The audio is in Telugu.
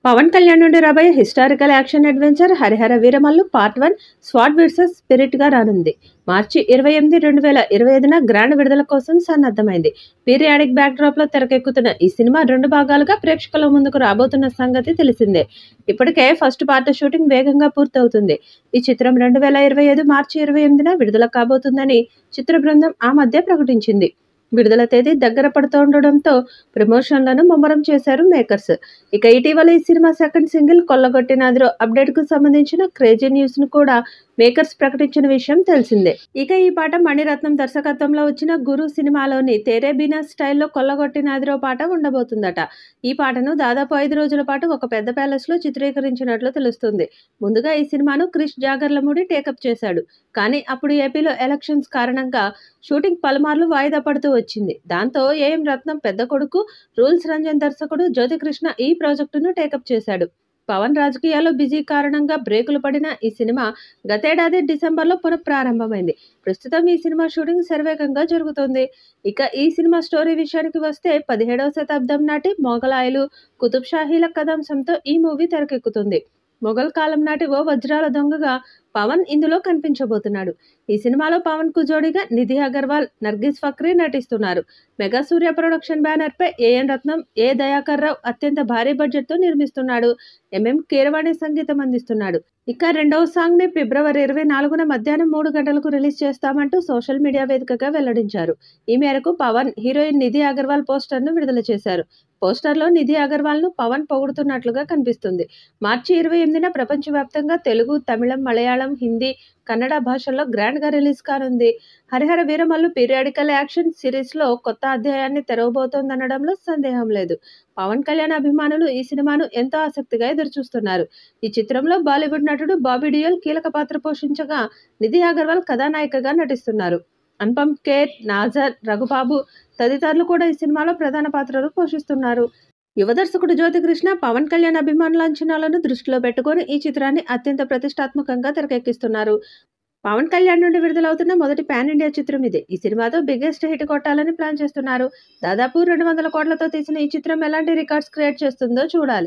పవన్ కళ్యాణ్ నుండి రాబోయే historical action adventure Harihara Veeramallu part 1 swat versus spirit గా రానుంది. మార్చి 28, 2025న గ్రాండ్ విడుదల కోసం సన్నద్ధమైంది. పీరియాడిక్ బ్యాక్ డ్రాప్ లో తెరకెక్కుతున్న ఈ సినిమా 2 భాగాలుగా ప్రేక్షకుల ముందుకు రాబోతున్న సంగతి తెలిసిందే. ఇప్పటికే ఫస్ట్ పార్ట్ షూటింగ్ వేగంగా పూర్తవుతుంది. ఈ చిత్రం 2025 మార్చి 28న విడుదల కాబోతుందని చిత్ర బృందం ఆ మధ్య ప్రకటించింది. విడుదల తేదీ దగ్గర పడుతుండడంతో ప్రమోషన్లను ముమ్మరం చేశారు మేకర్స్. ఇక ఇటీవల ఈ సినిమా సెకండ్ సింగిల్ కొల్లగొట్టినాదిరో అప్డేట్ కు సంబంధించిన క్రేజీ న్యూస్ ను కూడా మేకర్స్ ప్రకటించిన విషయం తెలిసిందే. ఇక ఈ పాట మణిరత్నం దర్శకత్వంలో వచ్చిన గురు సినిమాలోని తేరే బినా స్టైల్లో కొల్లగొట్టినాదిరో పాట ఉండబోతుందట. ఈ పాటను దాదాపు 5 రోజుల పాటు ఒక పెద్ద ప్యాలెస్ లో చిత్రీకరించినట్లు తెలుస్తుంది. ముందుగా ఈ సినిమాను క్రిష్ జాగర్లమూడి టేకప్ చేశాడు. కానీ అప్పుడు ఏపీలో ఎలక్షన్స్ కారణంగా షూటింగ్ పలుమార్లు వాయిదా పడుతూ వచ్చింది. దాంతో ఏఎం రత్నం పెద్ద కొడుకు రూల్స్ రంజన్ దర్శకుడు జ్యోతికృష్ణ ఈ ప్రాజెక్టును టేకప్ చేశాడు. పవన్ రాజకీయాల్లో బిజీ కారణంగా బ్రేకులు పడిన ఈ సినిమా గతేడాది డిసెంబర్లో పునఃప్రారంభమైంది. ప్రస్తుతం ఈ సినిమా షూటింగ్ శరవేగంగా జరుగుతోంది. ఇక ఈ సినిమా స్టోరీ విషయానికి వస్తే 17వ శతాబ్దం నాటి మొఘలాయులు, కుతుబ్ షాహీల కథాంశంతో ఈ మూవీ తెరకెక్కుతుంది. మొఘల్ కాలం నాటి ఓ వజ్రాల దొంగగా పవన్ ఇందులో కనిపించబోతున్నాడు. ఈ సినిమాలో పవన్ కు జోడీగా నిధి అగర్వాల్, నర్గిస్ ఫక్రీ నటిస్తున్నారు. మెగా సూర్య ప్రొడక్షన్ బ్యానర్ పై ఏఎన్ రత్నం, ఏ దయాకర్ రావు అత్యంత భారీ బడ్జెట్ తో నిర్మిస్తున్నాడు. ఎంఎం కీరవాణి సంగీతం అందిస్తున్నాడు. ఇక రెండవ సాంగ్ ని ఫిబ్రవరి 24న మధ్యాహ్నం 3 గంటలకు రిలీజ్ చేస్తామంటూ సోషల్ మీడియా వేదికగా వెల్లడించారు. ఈ మేరకు పవన్ హీరోయిన్ నిధి అగర్వాల్ పోస్టర్ ను విడుదల చేశారు. పోస్టర్లో నిధి అగర్వాల్ ను పవన్ పొగుడుతున్నట్లుగా కనిపిస్తుంది. మార్చి 28న ప్రపంచవ్యాప్తంగా తెలుగు, తమిళం, మలయాళం, హిందీ, కన్నడ భాషల్లో గ్రాండ్ గా రిలీజ్ కానుంది. Harihara Veeramallu periodical action series లో కొత్త అధ్యాయాన్ని తెరవబోతోందనడంలో సందేహం లేదు. పవన్ కళ్యాణ్ అభిమానులు ఈ సినిమాను ఎంతో ఆసక్తిగా ఎదురుచూస్తున్నారు. ఈ చిత్రంలో బాలీవుడ్ నటుడు బాబీ డియోల్ కీలక పాత్ర పోషించగా నిధి అగర్వాల్ కథానాయికగా నటిస్తున్నారు. అనుపమ్ ఖేర్, నాజర్, రఘుబాబు తదితరులు కూడా ఈ సినిమాలో ప్రధాన పాత్రలు పోషిస్తున్నారు. యువ దర్శకుడు జ్యోతికృష్ణ పవన్ కళ్యాణ్ అభిమానుల అంచనాలను దృష్టిలో పెట్టుకుని ఈ చిత్రాన్ని అత్యంత ప్రతిష్టాత్మకంగా తెరకెక్కిస్తున్నారు. పవన్ కళ్యాణ్ నుండి విడుదలవుతున్న మొదటి పాన్ ఇండియా చిత్రం ఇదే. ఈ సినిమాతో బిగ్గెస్ట్ హిట్ కొట్టాలని ప్లాన్ చేస్తున్నారు. దాదాపు 200 కోట్లతో తీసిన ఈ చిత్రం ఎలాంటి రికార్డ్స్ క్రియేట్ చేస్తుందో చూడాలి.